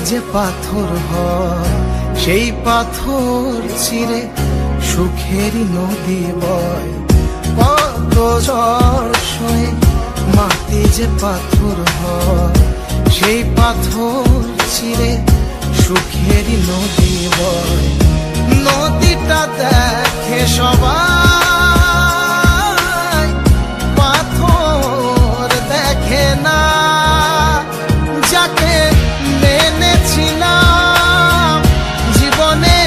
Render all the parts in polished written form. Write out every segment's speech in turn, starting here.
যে পাথর হয় সেই পাথর চিরে সুখেরই নদী বয়। কত ঝড় সয়ে মাটি যে পাথর হয় সেই পাথর চিরে সুখেরই নদী বয়। নদীটা দেখে সবাই, পাথর দেখে না। যাকে মেনেছিলাম জীবনে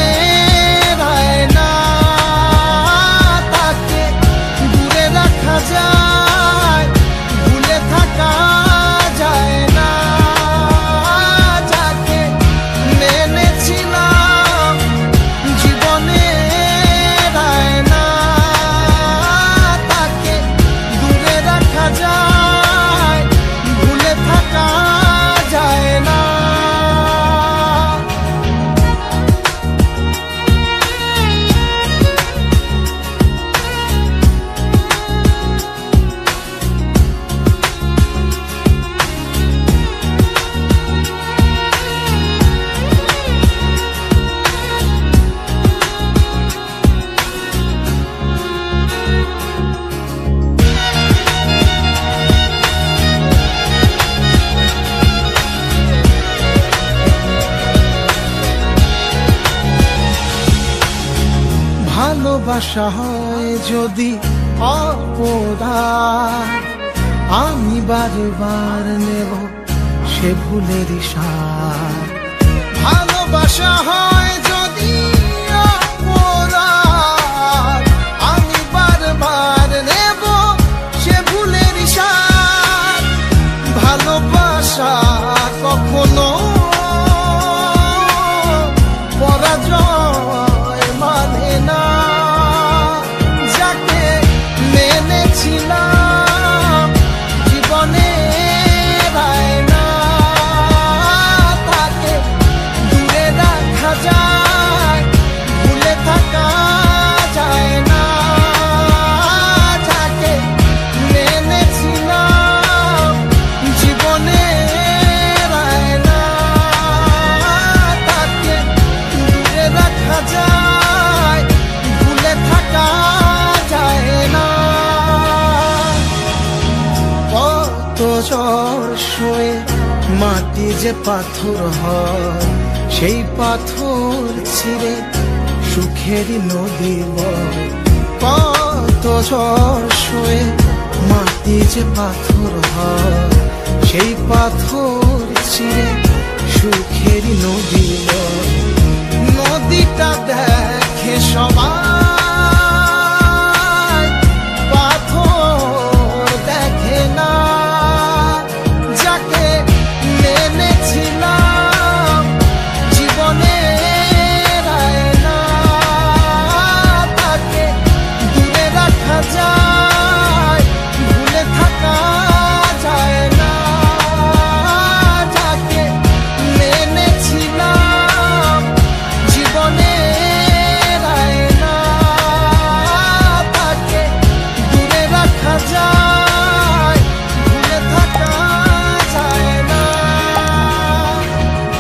না, তাকে দূরে রাখা যায়, ভুলে থাকা যায় না। যাকে মেনেছিলাম জীবনে না, তাকে দূরে রাখা যায়, ভুলে থাকা যায় না। ভালোবাসা হয় যদি অপরাধ, আমি বারবার নেব সে ভুলের সাথ। ভালোবাসা হয় যদি অপরাধ, আমি বারবার নেব সে ভুলের সাথ। ভালোবাসা কখনো পরাজয় মানে না। যাকে মেনেছিলাম জীবনে না, তাকে দূরে রাখা যায়, ভুলে থাকা যায় না। যাকে মেনেছিলাম জীবনে না, তাকে দূরে রাখা যায়, ভুলে থাকা যায় না। কত ঝড় সয়ে মাটি যে পাথর হয় সেই পাথর ছিঁড়ে সুখেরই নদী বয়। কত ঝড় সয়ে মাটি যে পাথর হয় সেই পাথর ছিঁড়ে সুখেরই নদী বয়। নদীটা দেখে সবাই,